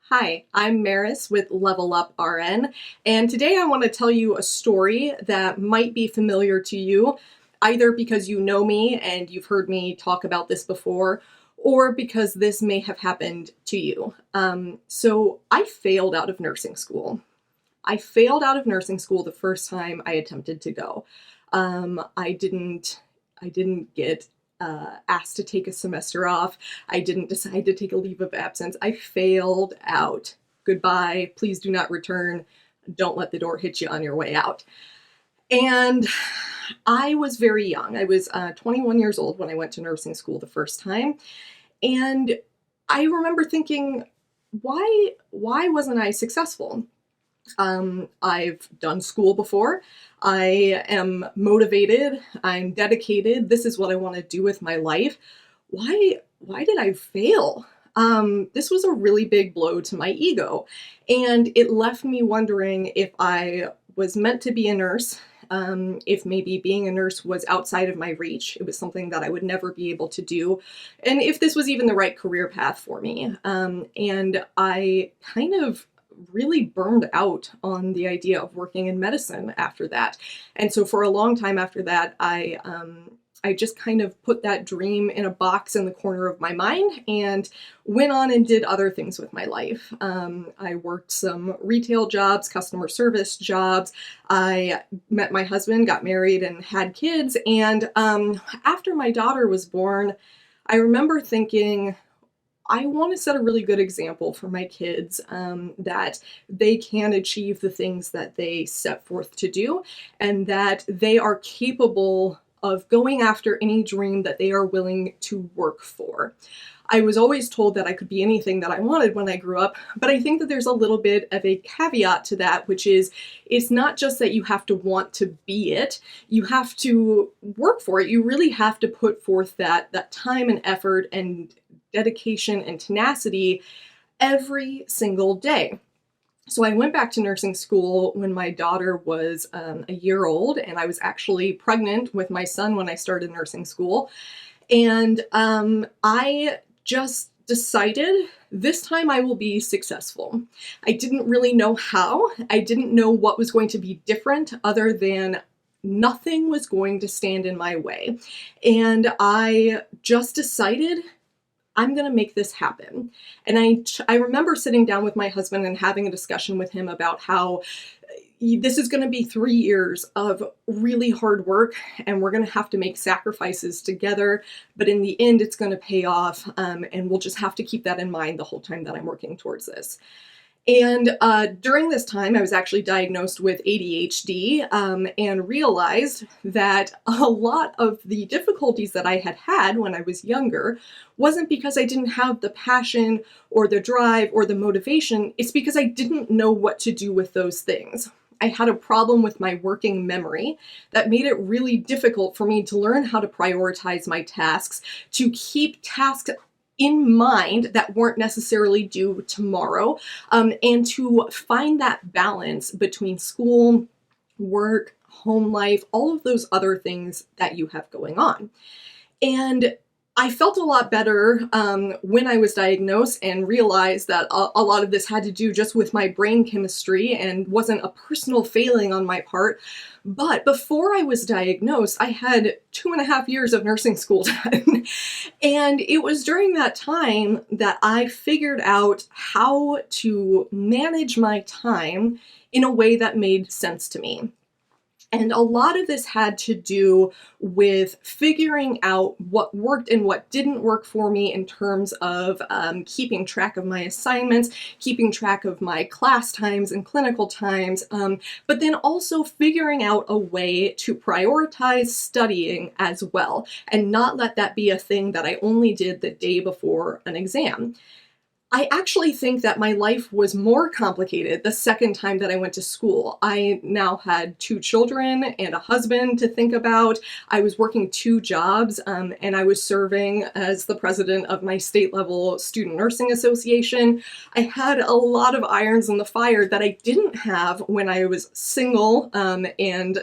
Hi, I'm Meris with Level Up RN, and today I want to tell you a story that might be familiar to you, either because you know me and you've heard me talk about this before, or because this may have happened to you. So I failed out of nursing school. I failed out of nursing school the first time I attempted to go. I didn't get asked to take a semester off. I didn't decide to take a leave of absence. I failed out. Goodbye. Please do not return. Don't let the door hit you on your way out. And I was very young. I was 21 years old when I went to nursing school the first time. And I remember thinking, why wasn't I successful? I've done school before. I am motivated. I'm dedicated. This is what I want to do with my life. Why did I fail? This was a really big blow to my ego, and it left me wondering if I was meant to be a nurse, if maybe being a nurse was outside of my reach. It was something that I would never be able to do, and if this was even the right career path for me. And I kind of really burned out on the idea of working in medicine after that. And so for a long time after that, I just kind of put that dream in a box in the corner of my mind and went on and did other things with my life. I worked some retail jobs, customer service jobs. I met my husband, got married, and had kids. And after my daughter was born, I remember thinking, I want to set a really good example for my kids, that they can achieve the things that they set forth to do, and that they are capable of going after any dream that they are willing to work for. I was always told that I could be anything that I wanted when I grew up, but I think that there's a little bit of a caveat to that, which is it's not just that you have to want to be it, you have to work for it. You really have to put forth that time and effort and dedication and tenacity every single day. So I went back to nursing school when my daughter was a year old, and I was actually pregnant with my son when I started nursing school. And I just decided this time I will be successful. I didn't really know how. I didn't know what was going to be different other than nothing was going to stand in my way. And I just decided I'm going to make this happen. And I remember sitting down with my husband and having a discussion with him about how this is going to be 3 years of really hard work, and we're going to have to make sacrifices together, but in the end, it's going to pay off, and we'll just have to keep that in mind the whole time that I'm working towards this. And during this time, I was actually diagnosed with ADHD, and realized that a lot of the difficulties that I had had when I was younger wasn't because I didn't have the passion or the drive or the motivation. It's because I didn't know what to do with those things. I had a problem with my working memory that made it really difficult for me to learn how to prioritize my tasks, to keep tasks in mind that weren't necessarily due tomorrow, and to find that balance between school, work, home life, all of those other things that you have going on. And I felt a lot better when I was diagnosed and realized that a lot of this had to do just with my brain chemistry and wasn't a personal failing on my part. But before I was diagnosed, I had 2.5 years of nursing school done. And it was during that time that I figured out how to manage my time in a way that made sense to me. And a lot of this had to do with figuring out what worked and what didn't work for me in terms of keeping track of my assignments, keeping track of my class times and clinical times, but then also figuring out a way to prioritize studying as well and not let that be a thing that I only did the day before an exam. I actually think that my life was more complicated the second time that I went to school. I now had 2 children and a husband to think about. I was working 2 jobs, and I was serving as the president of my state level student nursing association. I had a lot of irons in the fire that I didn't have when I was single, and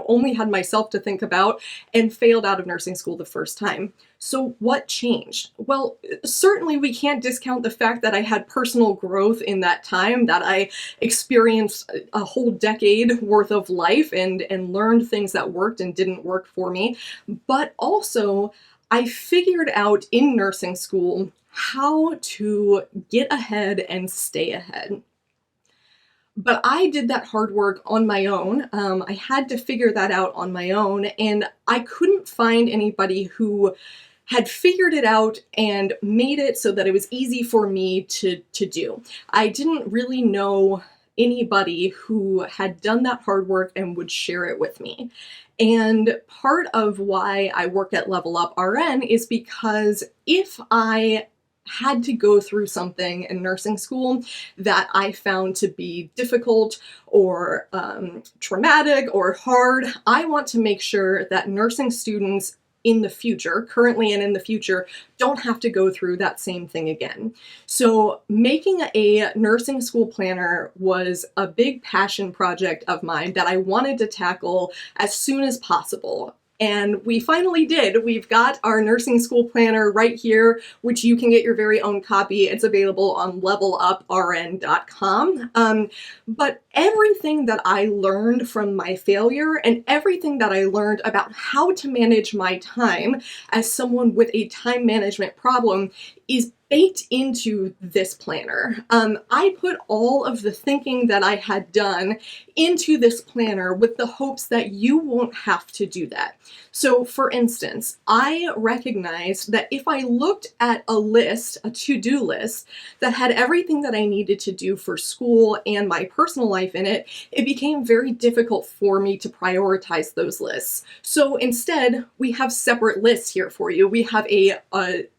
only had myself to think about, and failed out of nursing school the first time. So what changed? Well, certainly we can't discount the fact that I had personal growth in that time, that I experienced a whole decade worth of life and learned things that worked and didn't work for me. But also, I figured out in nursing school how to get ahead and stay ahead. But I did that hard work on my own. I had to figure that out on my own, and I couldn't find anybody who had figured it out and made it so that it was easy for me to do. I didn't really know anybody who had done that hard work and would share it with me. And part of why I work at Level Up RN is because if I had to go through something in nursing school that I found to be difficult or traumatic or hard, I want to make sure that nursing students in the future, currently and in the future, don't have to go through that same thing again. So making a nursing school planner was a big passion project of mine that I wanted to tackle as soon as possible. And we finally did. We've got our nursing school planner right here, which you can get your very own copy. It's available on leveluprn.com. But everything that I learned from my failure and everything that I learned about how to manage my time as someone with a time management problem is baked into this planner. I put all of the thinking that I had done into this planner with the hopes that you won't have to do that. So for instance, I recognized that if I looked at a list, a to-do list, that had everything that I needed to do for school and my personal life in it, it became very difficult for me to prioritize those lists. So instead, we have separate lists here for you. We have a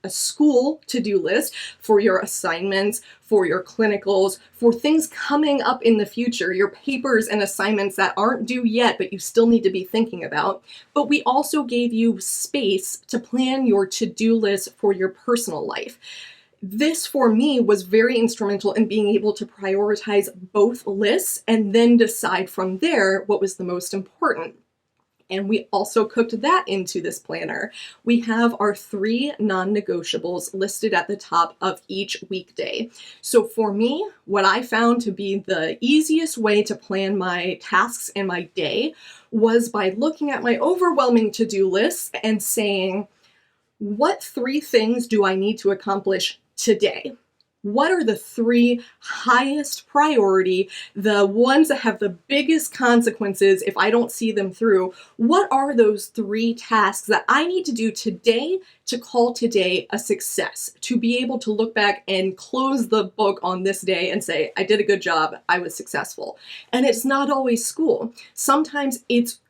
school to-do list for your assignments, for your clinicals, for things coming up in the future, your papers and assignments that aren't due yet, but you still need to be thinking about. But we also gave you space to plan your to-do list for your personal life. This, for me, was very instrumental in being able to prioritize both lists and then decide from there what was the most important. And we also cooked that into this planner. We have our 3 non-negotiables listed at the top of each weekday. So for me, what I found to be the easiest way to plan my tasks and my day was by looking at my overwhelming to-do list and saying, what 3 things do I need to accomplish today? What are the 3 highest priority, the ones that have the biggest consequences if I don't see them through? What are those 3 tasks that I need to do today to call today a success, to be able to look back and close the book on this day and say, I did a good job, I was successful? And it's not always school. Sometimes it's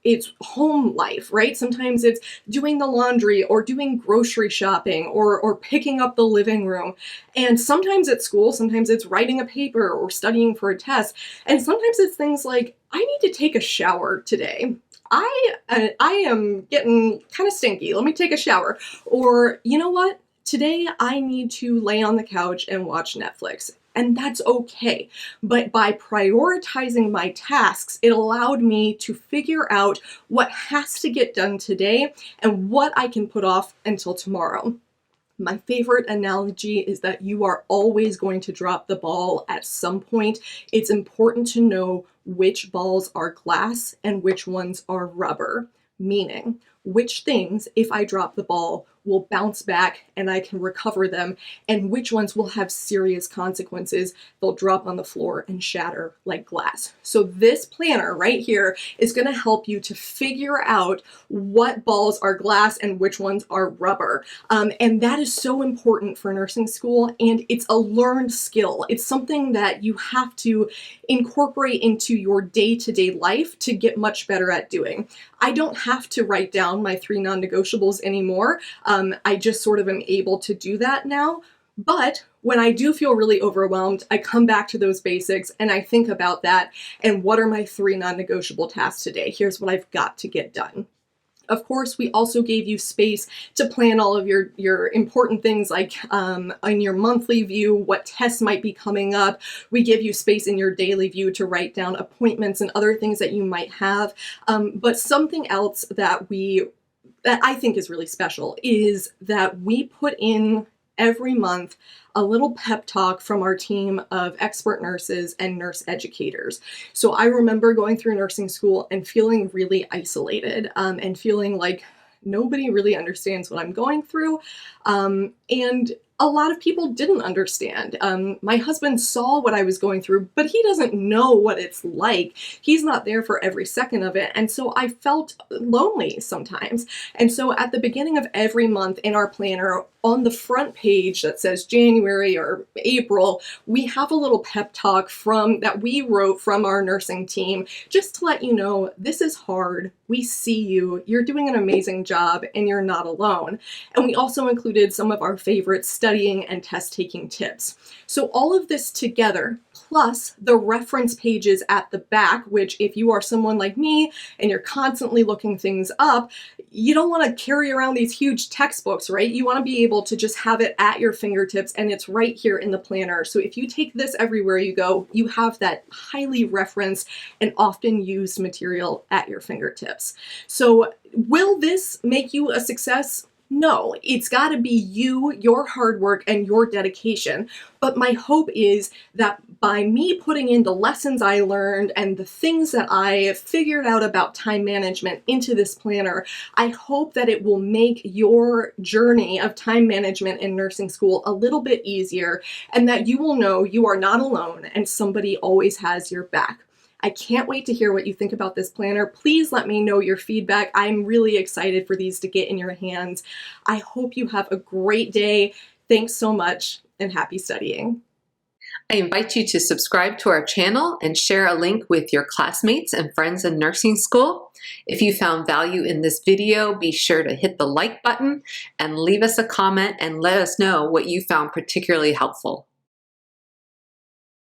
home life, right? Sometimes it's doing the laundry or doing grocery shopping or picking up the living room. And sometimes it's school, sometimes it's writing a paper or studying for a test. And sometimes it's things like, I need to take a shower today. I am getting kind of stinky. Let me take a shower. Or, you know what? Today I need to lay on the couch and watch Netflix. And that's okay. But by prioritizing my tasks, it allowed me to figure out what has to get done today and what I can put off until tomorrow. My favorite analogy is that you are always going to drop the ball at some point. It's important to know which balls are glass and which ones are rubber, meaning which things, if I drop the ball, will bounce back and I can recover them, and which ones will have serious consequences. They'll drop on the floor and shatter like glass. So this planner right here is going to help you to figure out what balls are glass and which ones are rubber. And that is so important for nursing school, and it's a learned skill. It's something that you have to incorporate into your day-to-day life to get much better at doing. I don't have to write down my 3 non-negotiables anymore. I just sort of am able to do that now. But when I do feel really overwhelmed, I come back to those basics and I think about that and what are my 3 non-negotiable tasks today? Here's what I've got to get done. Of course, we also gave you space to plan all of your important things, like in your monthly view, what tests might be coming up. We give you space in your daily view to write down appointments and other things that you might have. But something else that we that I think is really special is that we put in every month a little pep talk from our team of expert nurses and nurse educators. So I remember going through nursing school and feeling really isolated, and feeling like nobody really understands what I'm going through. And a lot of people didn't understand. My husband saw what I was going through, but he doesn't know what it's like. He's not there for every second of it. And so I felt lonely sometimes. And so at the beginning of every month in our planner, on the front page that says January or April, we have a little pep talk that we wrote from our nursing team, just to let you know, this is hard. We see you. You're doing an amazing job and you're not alone. And we also included some of our favorite studying and test taking tips. So all of this together, plus the reference pages at the back, which if you are someone like me and you're constantly looking things up, you don't want to carry around these huge textbooks, right? You want to be able to just have it at your fingertips, and it's right here in the planner. So if you take this everywhere you go, you have that highly referenced and often used material at your fingertips. So will this make you a success? No, it's got to be you, your hard work, and your dedication. But my hope is that by me putting in the lessons I learned and the things that I figured out about time management into this planner, I hope that it will make your journey of time management in nursing school a little bit easier, and that you will know you are not alone and somebody always has your back. I can't wait to hear what you think about this planner. Please let me know your feedback. I'm really excited for these to get in your hands. I hope you have a great day. Thanks so much, and happy studying. I invite you to subscribe to our channel and share a link with your classmates and friends in nursing school. If you found value in this video, be sure to hit the like button and leave us a comment and let us know what you found particularly helpful.